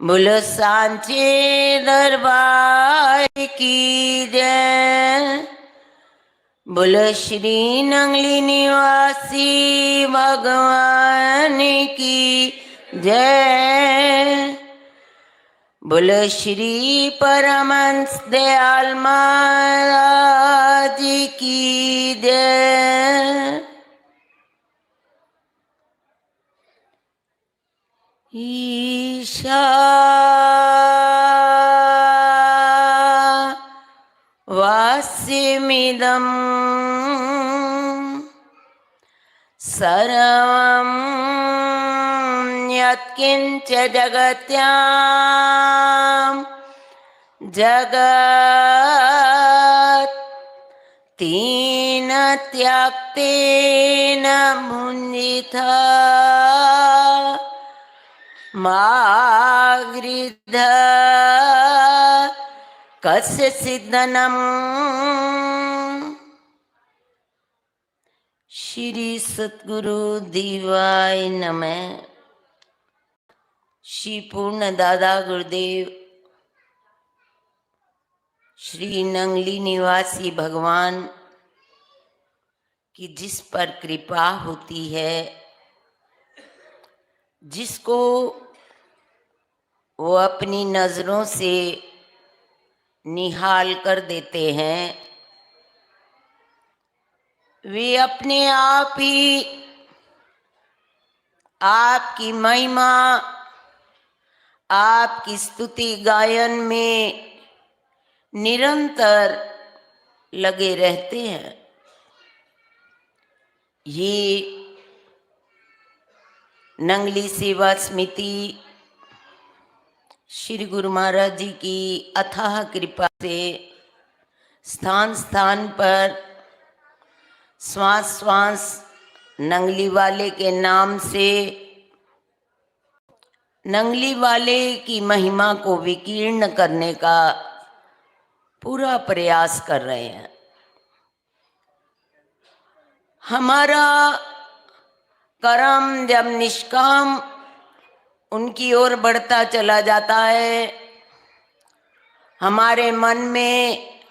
बोलो सांचे दरबार की जय। बोलो श्री नंगली निवासी भगवान की जय। बोलो श्री परमहंस दयाल महाराज की जय। ईशा वास्यमिदं सर्वं यत्किञ्च जगत्यां जगत् तेन त्यक्तेन भुञ्जिता मा गृध्र कस्य सिद्धनम्। श्री सतगुरु देवाय नमः। श्री पूर्ण दादा गुरुदेव श्री नंगली निवासी भगवान की जिस पर कृपा होती है, जिसको वो अपनी नजरों से निहाल कर देते हैं, वे अपने आप ही आपकी महिमा, आपकी स्तुति गायन में निरंतर लगे रहते हैं। ये नंगली सेवा समिति श्री गुरु महाराज जी की अथाह कृपा से स्थान स्थान पर श्वास श्वास नंगली वाले के नाम से नंगली वाले की महिमा को विकीर्ण करने का पूरा प्रयास कर रहे हैं। हमारा कर्म जब निष्काम उनकी ओर बढ़ता चला जाता है, हमारे मन में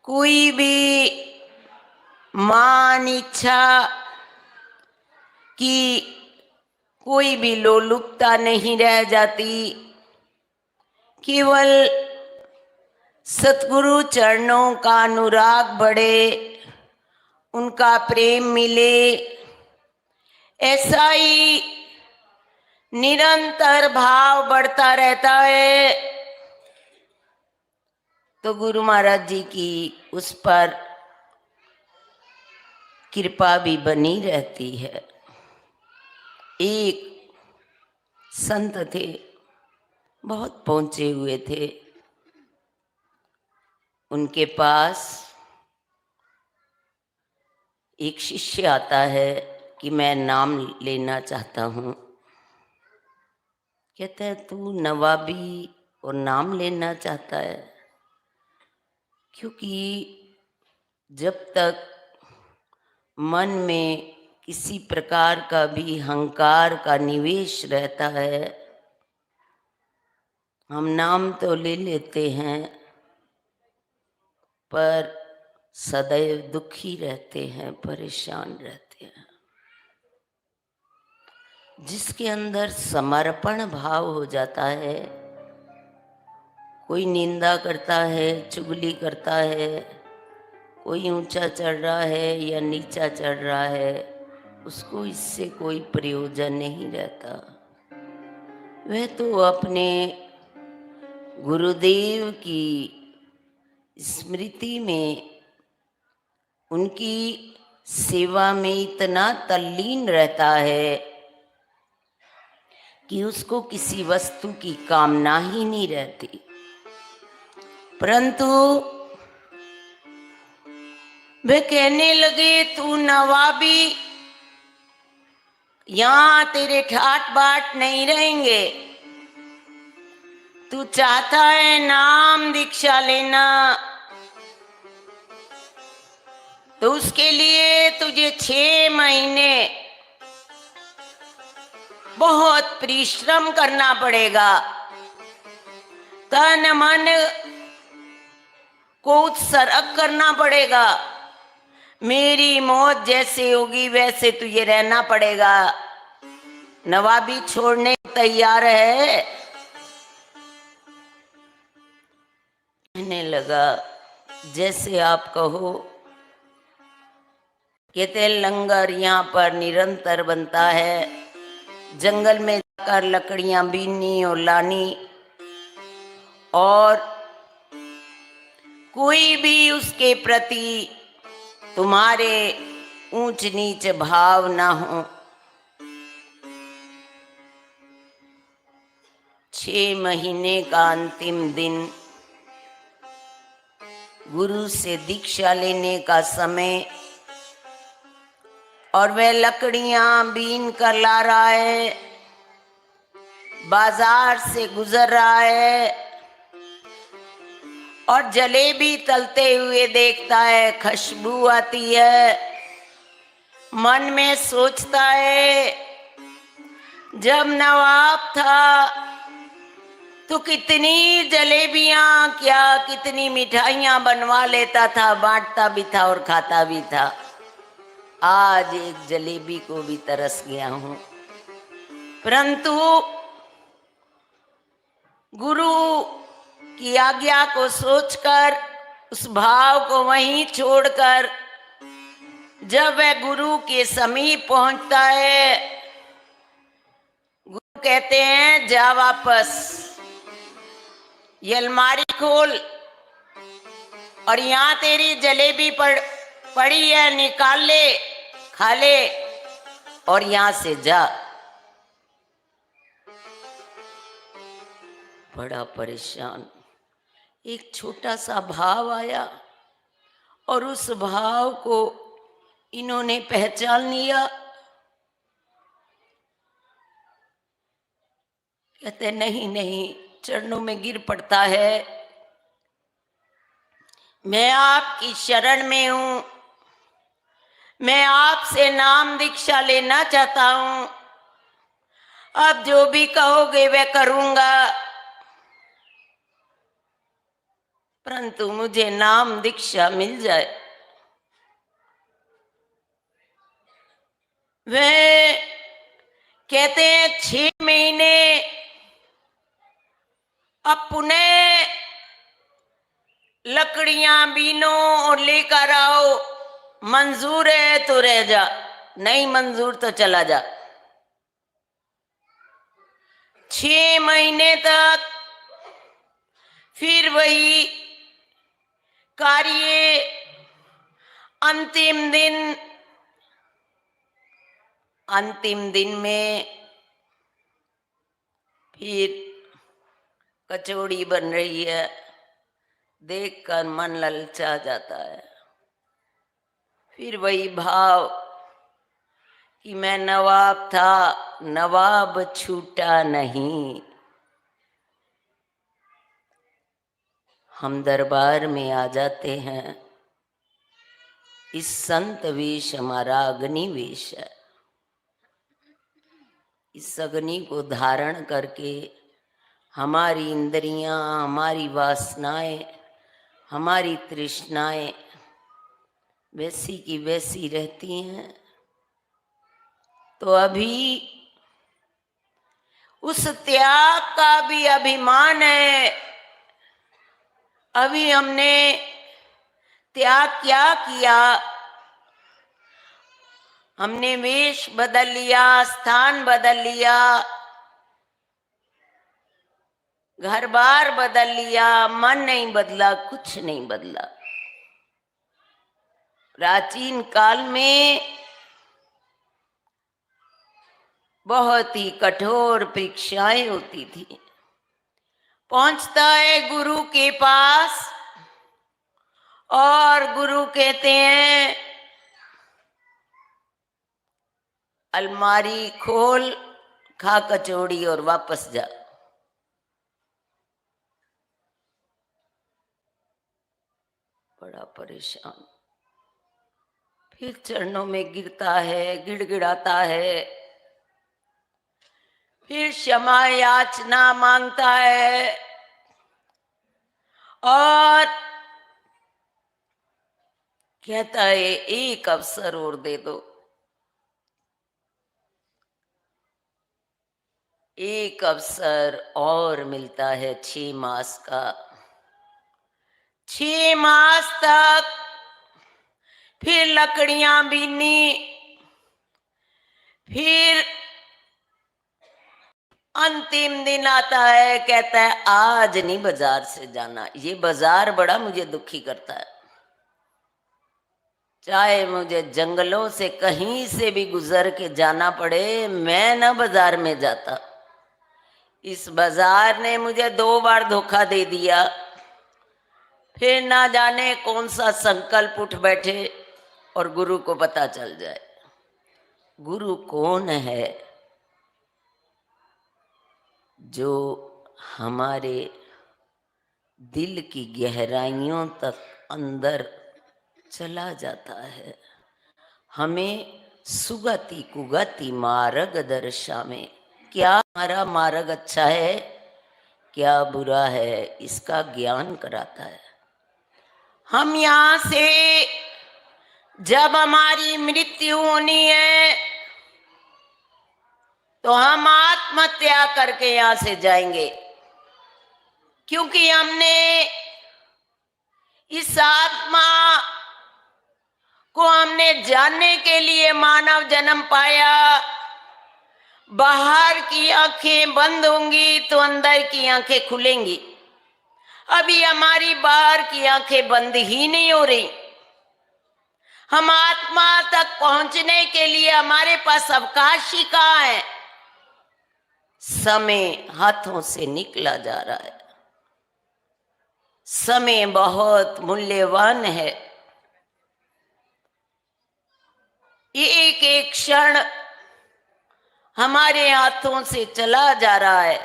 कोई भी मान इच्छा की कोई भी लोलुपता नहीं रह जाती। केवल सतगुरु चरणों का अनुराग बढ़े, उनका प्रेम मिले, ऐसा ही निरंतर भाव बढ़ता रहता है तो गुरु महाराज जी की उस पर कृपा भी बनी रहती है। एक संत थे, बहुत पहुंचे हुए थे। उनके पास एक शिष्य आता है कि मैं नाम लेना चाहता हूँ। कहते हैं तू नवाबी और नाम लेना चाहता है? क्योंकि जब तक मन में किसी प्रकार का भी अहंकार का निवेश रहता है, हम नाम तो ले लेते हैं पर सदैव दुखी रहते हैं, परेशान रहते हैं। जिसके अंदर समर्पण भाव हो जाता है, कोई निंदा करता है, चुगली करता है, कोई ऊंचा चढ़ रहा है या नीचा चढ़ रहा है, उसको इससे कोई प्रयोजन नहीं रहता। वह तो अपने गुरुदेव की स्मृति में, उनकी सेवा में इतना तल्लीन रहता है कि उसको किसी वस्तु की कामना ही नहीं रहती। परंतु वे कहने लगे तू नवाबी, यहां तेरे ठाट बाट नहीं रहेंगे। तू चाहता है नाम दीक्षा लेना, तो उसके लिए तुझे 6 महीने बहुत परिश्रम करना पड़ेगा। तन मन को उत्सर्ग करना पड़ेगा। मेरी मौत जैसे होगी वैसे तुझे रहना पड़ेगा। नवाबी छोड़ने को तैयार है। कहने लगा जैसे आप कहो। कहते लंगर यहाँ पर निरंतर बनता है। जंगल में जाकर लकड़ियां बीननी और लानी, और कोई भी उसके प्रति तुम्हारे ऊंच नीच भाव ना हो। 6 महीने का अंतिम दिन, गुरु से दीक्षा लेने का समय, और वह लकड़ियां बीन कर ला रहा है। बाजार से गुजर रहा है और जलेबी तलते हुए देखता है, खुशबू आती है। मन में सोचता है जब नवाब था तो कितनी जलेबियां, क्या कितनी मिठाइयां बनवा लेता था, बांटता भी था और खाता भी था। आज एक जलेबी को भी तरस गया हूं। परंतु गुरु की आज्ञा को सोचकर, उस भाव को वहीं छोड़कर, जब वह गुरु के समीप पहुंचता है, गुरु कहते हैं जा वापस, ये अलमारी खोल और यहां तेरी जलेबी पड़ी है, निकाल ले, खा ले और यहां से जा। बड़ा परेशान, एक छोटा सा भाव आया और उस भाव को इन्होंने पहचान लिया। कहते नहीं नहीं, चरणों में गिर पड़ता है, मैं आपकी शरण में हूं, मैं आपसे नाम दीक्षा लेना चाहता हूं, आप जो भी कहोगे वह करूंगा, परंतु मुझे नाम दीक्षा मिल जाए। वे कहते हैं 6 महीने, अब पुनः लकड़ियां बीनो और लेकर आओ, मंजूर है तो रह जा, नहीं मंजूर तो चला जा। 6 महीने तक फिर वही कार्य। अंतिम दिन में फिर कचौड़ी बन रही है, देखकर मन ललचा जाता है। फिर वही भाव कि मैं नवाब था, नवाब छूटा नहीं। हम दरबार में आ जाते हैं, इस संत वेश हमारा अग्नि वेश है। इस अग्नि को धारण करके हमारी इंद्रियां, हमारी वासनाएं, हमारी तृष्णाएं वैसी की वैसी रहती हैं। तो अभी उस त्याग का भी अभिमान है। अभी हमने त्याग क्या किया? हमने वेश बदल लिया, स्थान बदल लिया, घर बार बदल लिया, मन नहीं बदला, कुछ नहीं बदला। प्राचीन काल में बहुत ही कठोर परीक्षाएं होती थी। पहुंचता है गुरु के पास और गुरु कहते हैं अलमारी खोल, खा कचौड़ी और वापस जा। बड़ा परेशान, फिर चरणों में गिरता है, गिड़गिड़ाता है, फिर क्षमा याचना मांगता है। और कहता है एक अवसर और दे दो, एक अवसर और मिलता है 6 मास का। 6 मास तक फिर लकड़ियां बीनी, फिर अंतिम दिन आता है, कहता है आज नहीं बाजार से जाना। ये बाजार बड़ा मुझे दुखी करता है। चाहे मुझे जंगलों से कहीं से भी गुजर के जाना पड़े, मैं ना बाजार में जाता। इस बाजार ने मुझे 2 बार धोखा दे दिया। फिर ना जाने कौन सा संकल्प उठ बैठे और गुरु को पता चल जाए। गुरु कौन है? जो हमारे दिल की गहराइयों तक अंदर चला जाता है, हमें सुगति कुगति मार्ग दर्शावे। क्या हमारा मार्ग अच्छा है, क्या बुरा है, इसका ज्ञान कराता है। हम यहाँ से जब हमारी मृत्यु होनी है तो हम आत्महत्या करके यहाँ से जाएंगे, क्योंकि हमने इस आत्मा को हमने जानने के लिए मानव जन्म पाया। बाहर की आंखें बंद होंगी तो अंदर की आंखें खुलेंगी। अभी हमारी बाहर की आंखें बंद ही नहीं हो रही। हम आत्मा तक पहुंचने के लिए हमारे पास अवकाश ही कहाँ है? समय हाथों से निकला जा रहा है। समय बहुत मूल्यवान है। एक एक क्षण हमारे हाथों से चला जा रहा है।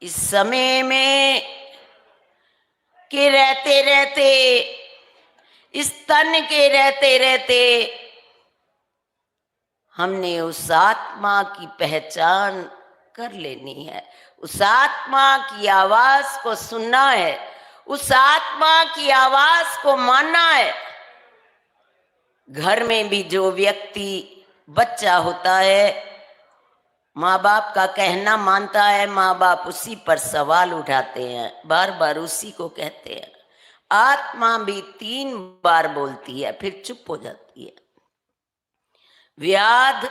इस समय में के रहते रहते, इस तन के रहते रहते हमने उस आत्मा की पहचान कर लेनी है। उस आत्मा की आवाज को सुनना है, उस आत्मा की आवाज को मानना है। घर में भी जो व्यक्ति बच्चा होता है, माँ बाप का कहना मानता है, माँ बाप उसी पर सवाल उठाते हैं, बार बार उसी को कहते हैं। आत्मा भी 3 बार बोलती है, फिर चुप हो जाती है। व्याध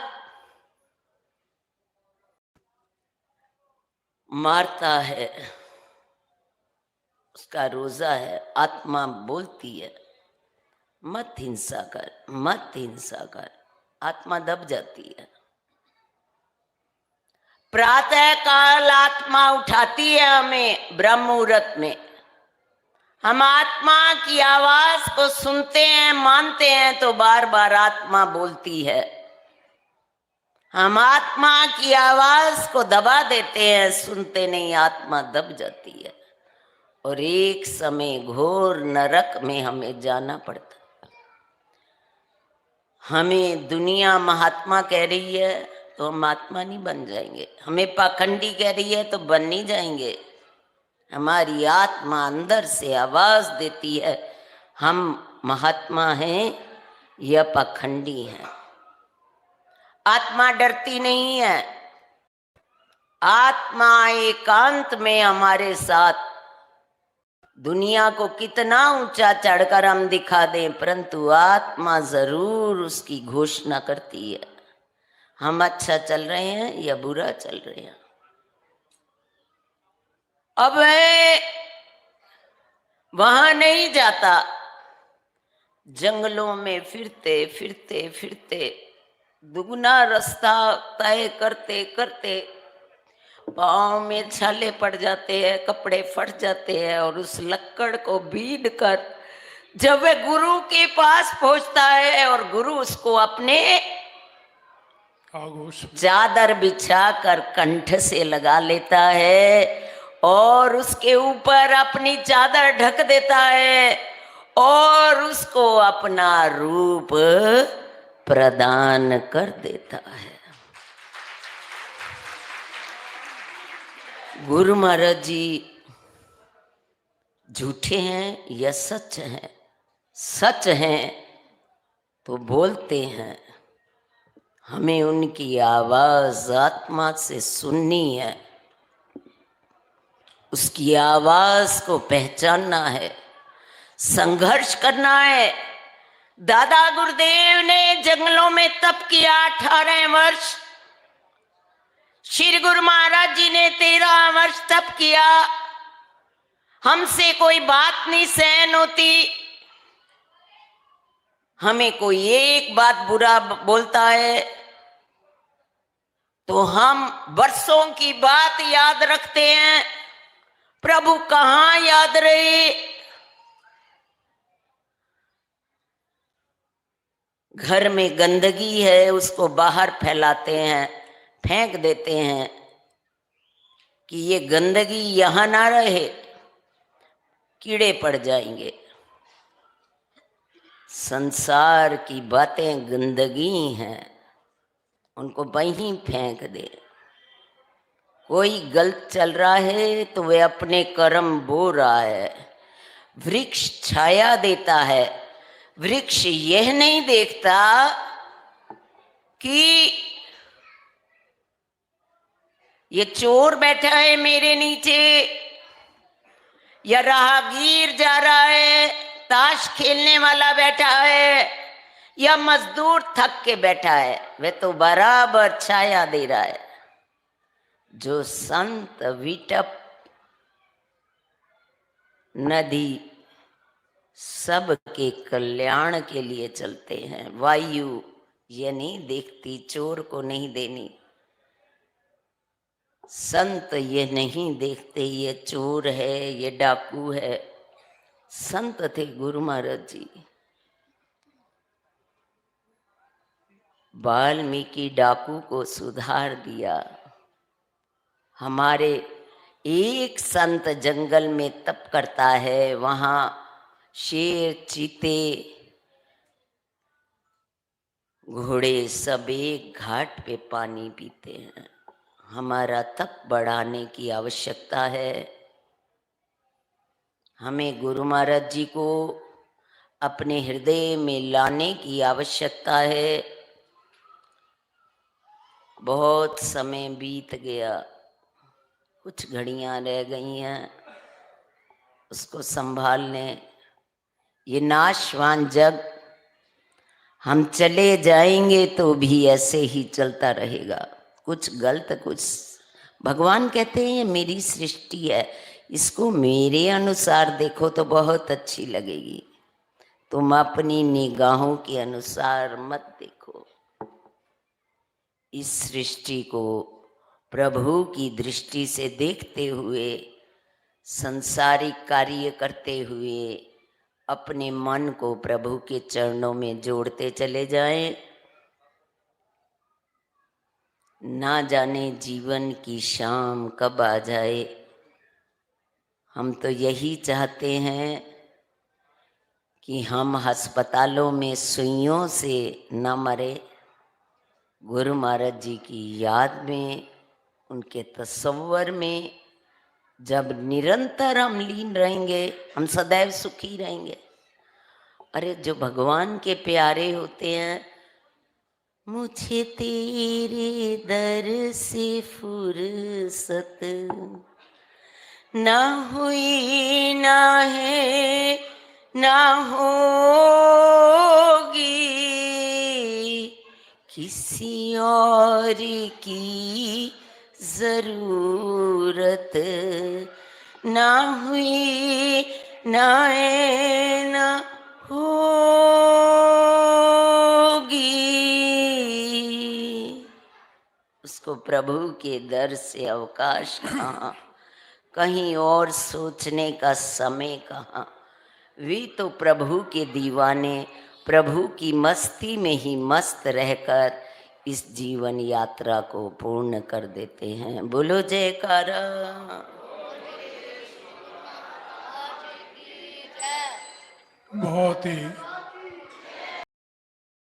मारता है, उसका रोजा है, आत्मा बोलती है मत हिंसा कर, मत हिंसा कर। आत्मा दब जाती है। प्रातः काल आत्मा उठाती है हमें ब्रह्म मुहूर्त में। हम आत्मा की आवाज को सुनते हैं, मानते हैं, तो बार बार आत्मा बोलती है। हम आत्मा की आवाज को दबा देते हैं, सुनते नहीं, आत्मा दब जाती है और एक समय घोर नरक में हमें जाना पड़ता है। हमें दुनिया महात्मा कह रही है तो हम महात्मा नहीं बन जाएंगे। हमें पाखंडी कह रही है तो बन नहीं जाएंगे। हमारी आत्मा अंदर से आवाज देती है, हम महात्मा हैं या पाखंडी हैं। आत्मा डरती नहीं है। आत्मा एकांत में हमारे साथ, दुनिया को कितना ऊंचा चढ़कर हम दिखा दें, परंतु आत्मा जरूर उसकी घोषणा करती है, हम अच्छा चल रहे हैं या बुरा चल रहे हैं। अब वहां नहीं जाता। जंगलों में फिरते फिरते फिरते दुगना रास्ता तय करते करते पाँव में छाले पड़ जाते हैं, कपड़े फट जाते हैं, और उस लक्कड़ को बीन कर जब वह गुरु के पास पहुंचता है और गुरु उसको अपने चादर बिछाकर कंठ से लगा लेता है और उसके ऊपर अपनी चादर ढक देता है और उसको अपना रूप प्रदान कर देता है। गुरु महाराज जी झूठे हैं या सच हैं? सच हैं तो बोलते हैं, हमें उनकी आवाज आत्मा से सुननी है, उसकी आवाज को पहचानना है, संघर्ष करना है। दादा गुरुदेव ने जंगलों में तप किया 18 वर्ष, श्री गुरु महाराज जी ने 13 वर्ष तप किया। हमसे कोई बात नहीं सहन होती, हमें कोई एक बात बुरा बोलता है तो हम वर्षों की बात याद रखते हैं। प्रभु कहाँ याद रहे? घर में गंदगी है, उसको बाहर फैलाते हैं, फेंक देते हैं कि ये गंदगी यहां ना रहे, कीड़े पड़ जाएंगे। संसार की बातें गंदगी हैं, उनको वहीं फेंक दे। कोई गलत चल रहा है तो वे अपने कर्म बो रहा है। वृक्ष छाया देता है, वृक्ष यह नहीं देखता कि ये चोर बैठा है मेरे नीचे, या राहगीर जा रहा है, ताश खेलने वाला बैठा है, या मजदूर थक के बैठा है, वे तो बराबर छाया दे रहा है। जो संत विटप नदी सबके कल्याण के लिए चलते हैं। वायु ये नहीं देखती चोर को नहीं देनी, संत ये नहीं देखते ये चोर है ये डाकू है। संत थे गुरु महाराज जी। वाल्मीकि डाकू को सुधार दिया। हमारे एक संत जंगल में तप करता है, वहां शेर चीते घोड़े सब एक घाट पे पानी पीते हैं। हमारा तप बढ़ाने की आवश्यकता है। हमें गुरु महाराज जी को अपने हृदय में लाने की आवश्यकता है। बहुत समय बीत गया, कुछ घड़ियां रह गई हैं, उसको संभालने। ये नाशवान जग हम चले जाएंगे तो भी ऐसे ही चलता रहेगा, कुछ गलत कुछ। भगवान कहते हैं ये मेरी सृष्टि है, इसको मेरे अनुसार देखो तो बहुत अच्छी लगेगी, तुम अपनी निगाहों के अनुसार मत देखो। इस सृष्टि को प्रभु की दृष्टि से देखते हुए, संसारिक कार्य करते हुए अपने मन को प्रभु के चरणों में जोड़ते चले जाएं। ना जाने जीवन की शाम कब आ जाए। हम तो यही चाहते हैं कि हम अस्पतालों में सुइयों से न मरे, गुरु महाराज जी की याद में, उनके तस्वर में जब निरंतर हम लीन रहेंगे, हम सदैव सुखी रहेंगे। अरे जो भगवान के प्यारे होते हैं, मुझे तेरे दर से फुर्सत ना हुई ना है ना होगी, किसी और की जरूरत ना हुई ना है ना होगी। उसको प्रभु के दर से अवकाश कहाँ, कहीं और सोचने का समय कहाँ। वे तो प्रभु के दीवाने, प्रभु की मस्ती में ही मस्त रहकर इस जीवन यात्रा को पूर्ण कर देते हैं। बोलो जयकारा। बहुत ही